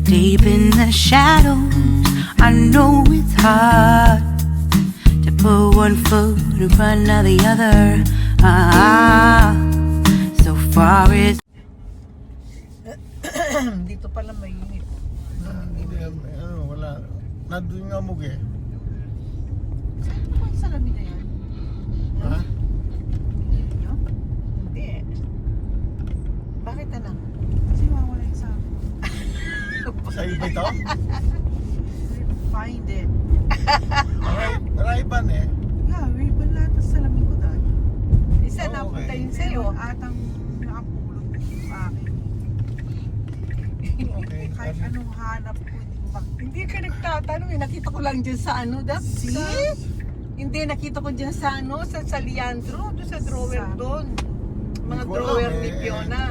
Deep in the shadows, I know it's hard to put one foot in front of the other. So far is Dito pala mainit. Hindi, wala. Nandun yung amog eh. Saan ba ang salamin na yan? Ha? Hindi nyo? Hindi. Bakit anak? Kasi wawala yung sa akin. Sa iba ito? Find it. Raiban eh. Yeah, ribbon lahat ng salamin ko dahil. Isa Oh, napunta okay. yun sa'yo. Atang nakapulot yung akin. Okay. Kahit anong hanap ko, hindi ka nagtatanong eh. Nakita ko lang dyan sa ano. See? Hindi, nakita ko dyan sa ano, sa Leandro, doon sa drawer doon. Mga Hindi ko drawer alam, ni eh. Fiona.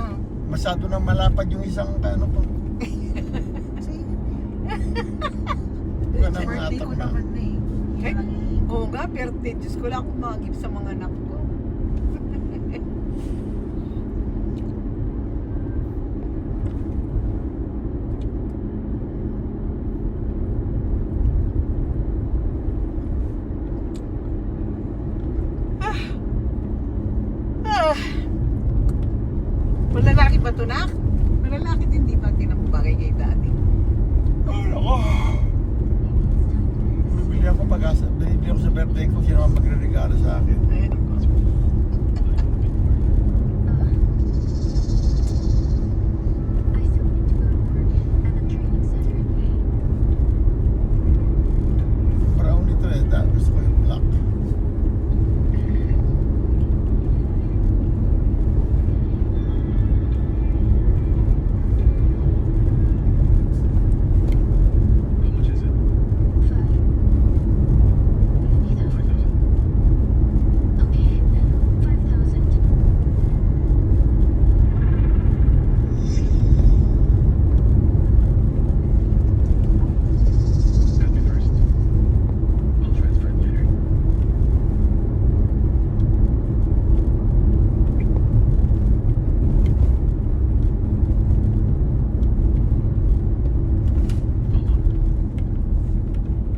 Masyado nang malapad yung isang ano ko. Wala nang Birthday ko hatak na. naman na eh. Oo nga, birthday. Diyos ko lang akong magip sa mga anak ko. Malalaki ba ito, nak? Malalaki din, di ba? Tinambagay kay daddy. Ay, ako. Bibili ako pag-asa. Bibili ako sa birthday ko. Sino ang magre-regalo sa akin? Ayun ako. Brown ito eh. Gusto ko yung black. How much is it? 5,000. Okay, 5,000. Cut me first. I'll transfer it later. Hold on.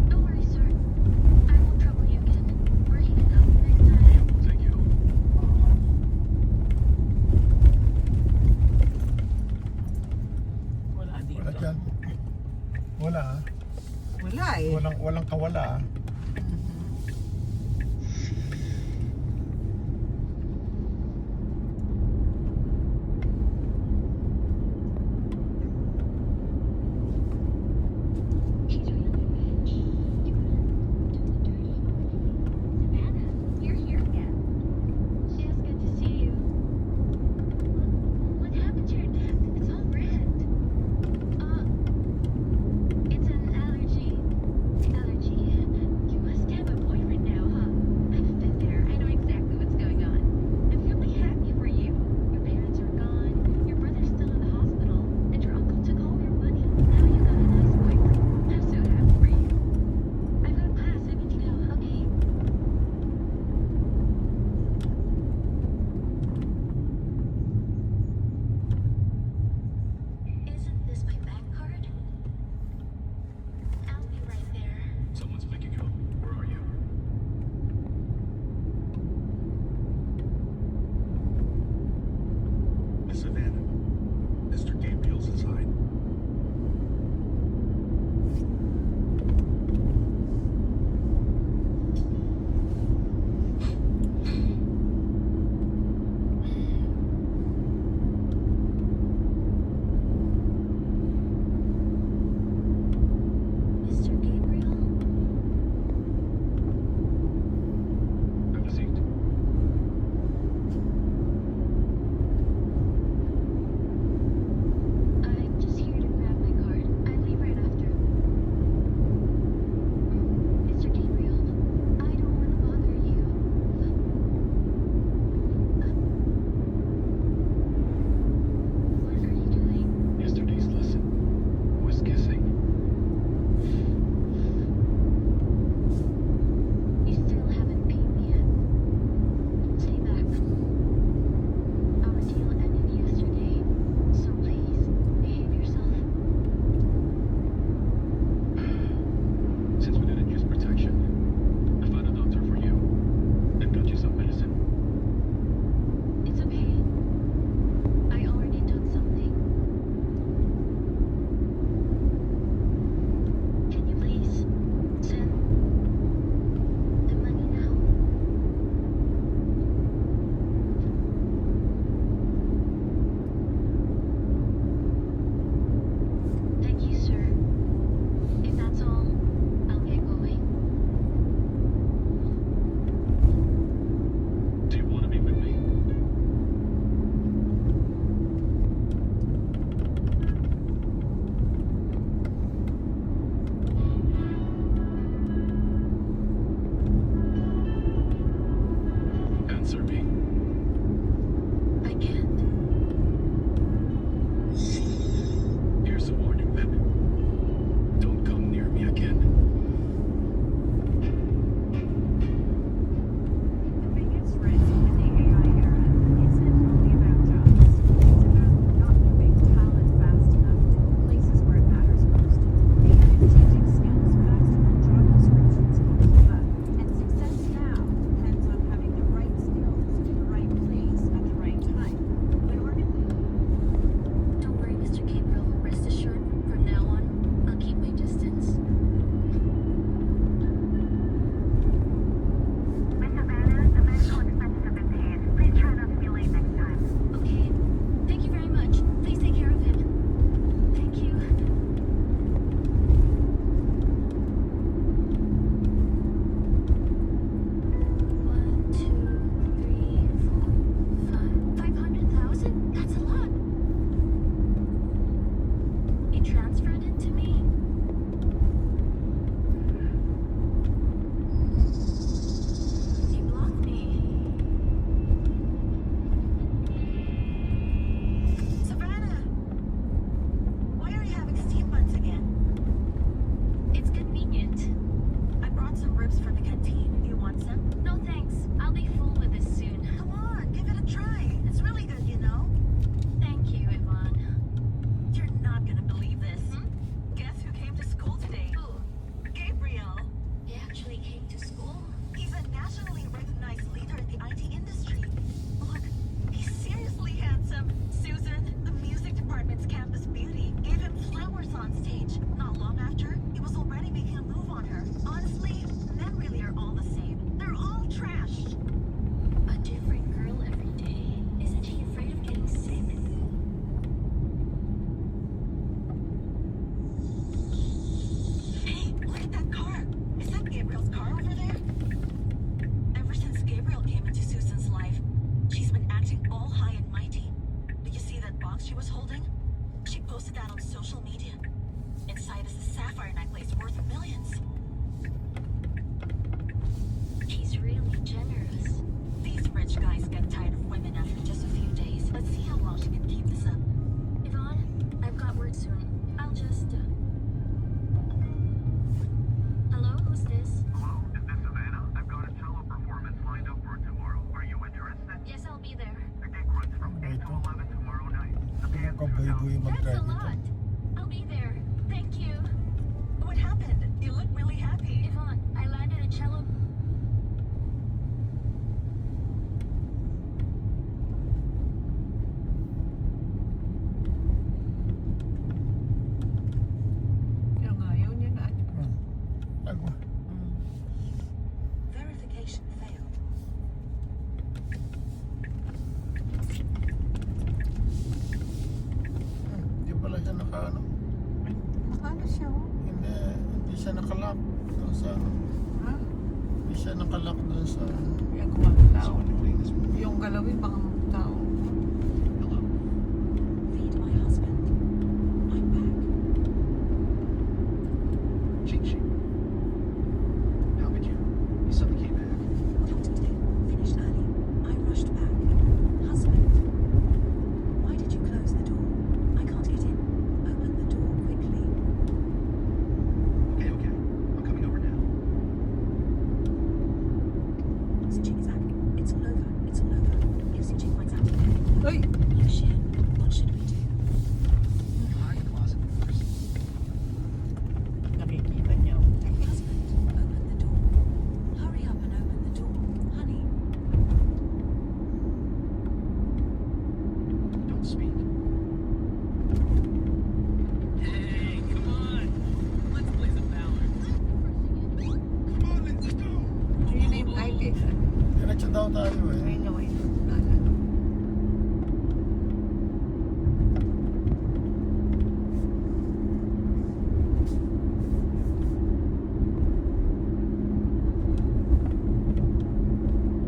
Don't worry, sir. I won't trouble you again. We're even up next time. Thank you. Wala dito. Wala dyan. Wala ah. Wala eh. Walang kawala ah. Savannah, you're here again. Yes, good to see you. What happened to your neck? It's all red. It's an allergy. transferred it to me? You blocked me. Savannah! Why are you having steam buns again? It's convenient. I brought some ribs from the canteen. You want some? No thanks. I'll be full with this soon. Come on, give it a try. It's really good, you know? Thank you, Yvonne. You're not gonna believe this. Hmm? Guess who came to school today? Who? Gabriel. He actually came to school? He's a nationally recognized leader in the IT industry. Look, he's seriously handsome. Susan, the music department's campus beauty, gave him flowers on stage. Not long after, he was already making a move on her. Honestly, men really are all the same. They're all trash. A different girl every day. Isn't he afraid of getting sick? Hey, look at that car. Is that Gabriel's car over there? Ever since Gabriel came into Susan's life, she's been acting all high and mighty. Did you see that box she was holding? She posted that on social media. Inside is a sapphire necklace worth millions. He's really generous. These rich guys get tired of women after just a few days. Let's see how long she can keep this up. Yvonne, I've got work soon. I'll just. Hello, who's this? Hello, is this Savannah? I've got a cello performance lined up for tomorrow. Are you interested? Yes, I'll be there. The gig runs from 8 to 11 tomorrow night. The Mga band's kaboy-boy That's a mag-drive dito. lot. I'll be there. Thank you. What happened? You look really happy. Yvonne, I landed a cello. Yung ayaw niya na. Agwa. Verification failed. Hindi pala siya naka-ano. Nakano siya, oh. Hindi siya nakalock doon sa ano. Ha? Hindi siya nakalock doon sa Yung kumataw. things. Yung galawin, baka magtao. Hello. Feed my husband. I'm back. Cheat sheet. How could you? You suddenly came back. Doctor today finished early. I rushed back. Husband, why did you close the door? I can't get in. Open the door quickly. Okay, okay. I'm coming over now. Sinjing is back. It's all over. It's all over. If Sinjing finds out. Uy! Lucian, what should we do? Hide in the closet first. Nakikita niya. Husband, open the door. Hurry up and open the door. Honey, Don't speak. Hey, come on. Let's play some Valor. Come on, let's go. Yun na yung type eh. Diretso daw tayo eh. Ayun na, ayun.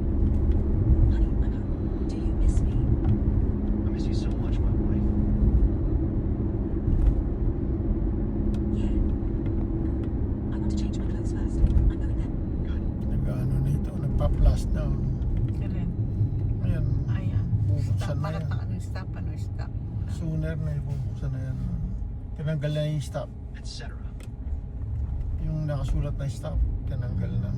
honey, I'm home. Do you miss me? I miss you so much, my wife. Yeah. I want to change my clothes first. I'm going then. Good. Nag-ano nito, nagpa-plus na. Kailan? Ayan, Ayan. bubuksan Stop. na Parang yan. ano, stop, ano, stop. Sooner na ibubuksan na yan. Tinanggal na yung stop. Etc. Yung nakasulat na stop, tinanggal na.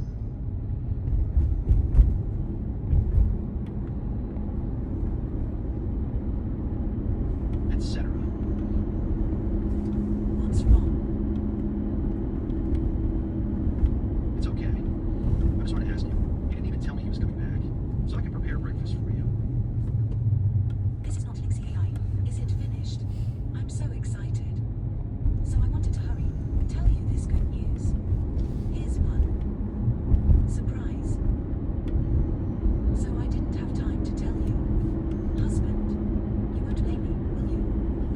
Etc. What's wrong? It's okay. I just want to ask you. You didn't even tell me he was coming back, so I can prepare breakfast for you. This is not Lixie AI. Is it finished? I'm so excited. So I wanted to hurry, tell you this good news. Here's one. Surprise. So I didn't have time to tell you. Husband, you won't blame me, will you?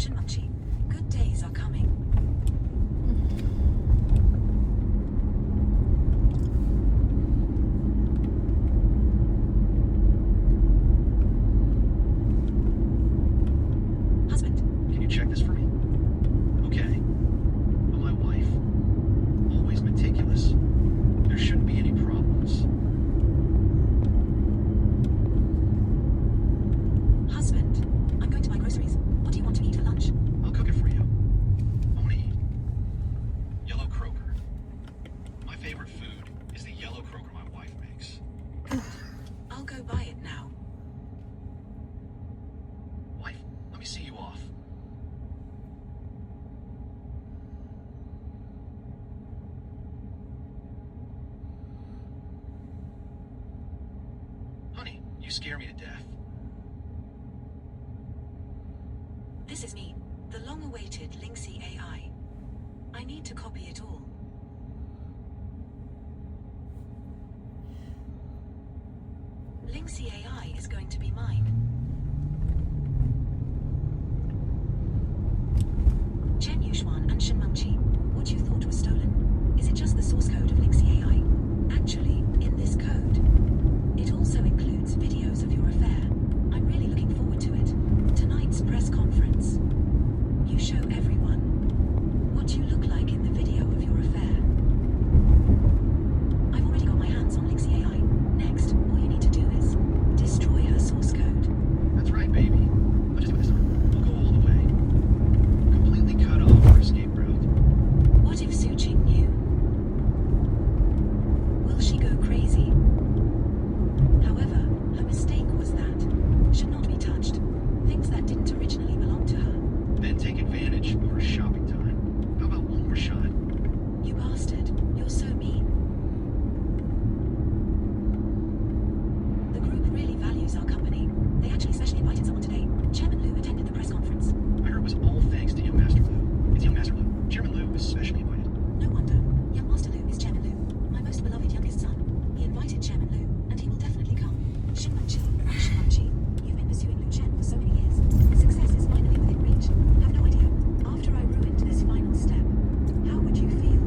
Shinmachi, good days are coming. Husband, Can you check this for me? Okay. But my wife, always meticulous. There shouldn't be any problems. husband, I'm going to buy groceries. What do you want to eat for lunch? I'll cook it for you. I want to eat yellow croaker. My favorite food is the yellow croaker my wife makes. I'll go buy it now. Wife, let me see you off. Honey, you scare me to death. This is me, the long-awaited Linksy AI. I need to copy it all. Linksy AI is going to be mine. Chen Yuxuan and Shenmengqi, what you thought was stolen. Is it just the source code of Linksy AI? Actually, in this code, it also includes videos of your affair. I'm really looking forward to it. Tonight's press conference. You show everyone what you look like in the video of your affair. I've already got my hands on Linksy AI. Next, all you need to do is destroy her source code. That's right, baby. I'll just do this time. We'll go all the way. Completely cut off our escape route. What if Su Qing knew? Will she go crazy? However, her mistake was that should not be touched. Things that didn't originally belong to her. Then take advantage of our shopping time. How about one more shot? You bastard, you're so mean. The group really values our company. They actually specially invited someone today. Chairman Liu attended the press conference. I heard it was all thanks to Young Master Liu. It's Young Master Liu. Chairman Liu was specially invited. No wonder. Young Master Liu is Chairman Liu, my most beloved youngest son. He invited Chairman Liu, and he will definitely come. Shinmengqi, you've been pursuing Liu Chen for so many years. Success is finally within reach. Have no idea. After I ruined this final step, how would you feel?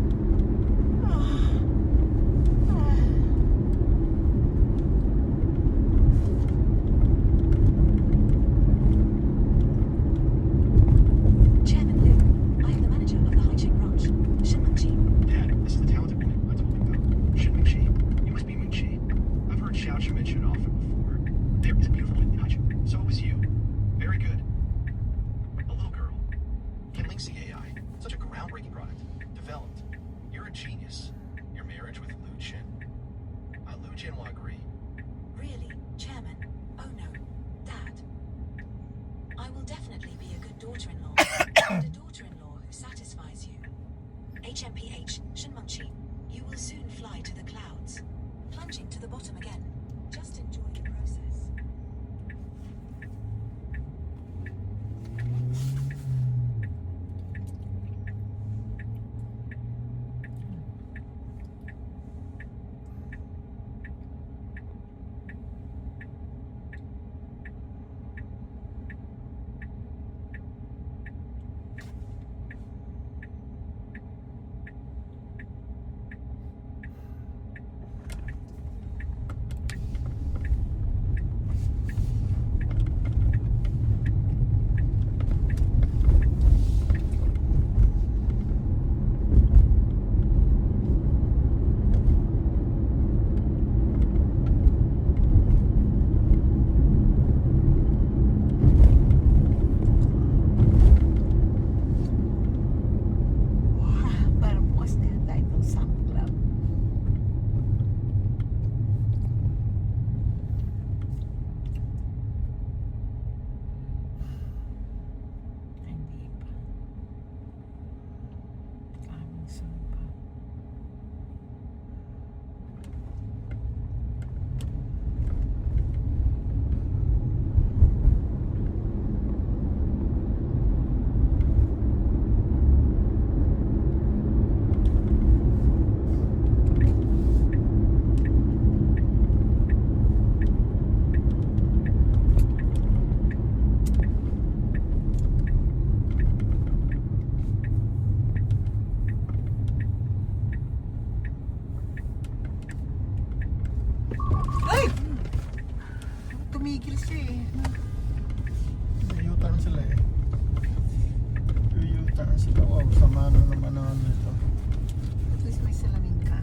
Chairman Liu, I am the manager of the Haicheng branch. Shinmengqi, Dad, this is the talented woman I told you about. Shin Ming-Chi. You must be Ming-Chi. I've heard Xiaoxia mention it often before. There is a beautiful woman in Haicheng. So is you. Very good. A little girl. Ken Linksy AI. Such a groundbreaking product. Developed. You're a genius. Your marriage with Liu Chen. Liu Chen will agree. really, Chairman? Oh no, Dad. I will definitely be a good daughter-in-law, and a daughter-in-law who satisfies you. HMPH, Shinmengqi, you will soon fly to the clouds, plunging to the bottom again. Just enjoy the process. sila. Wow, sama na naman ang ano ito. At least may salamin ka.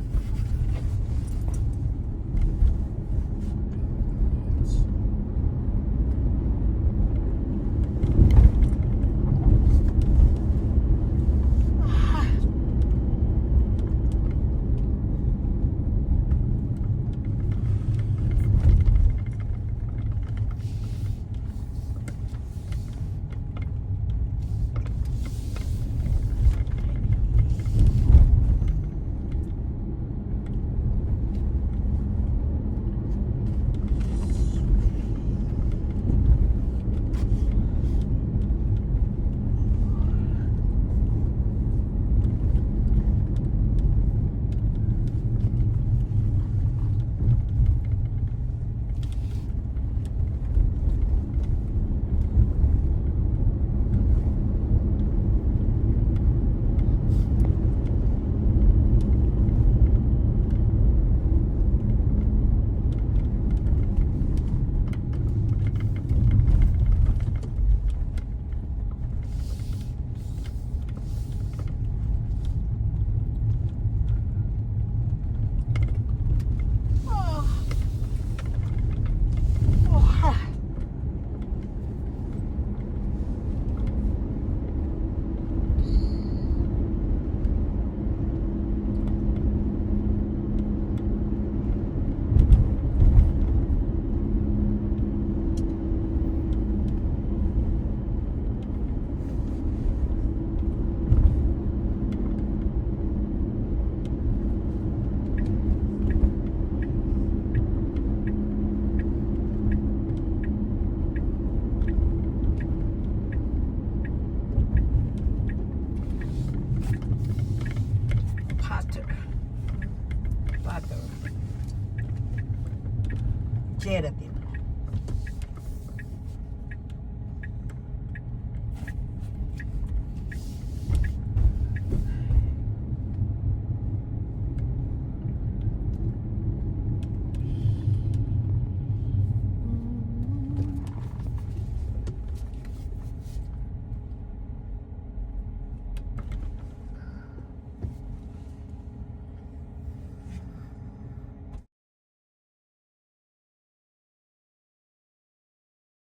Butter. Gelatin.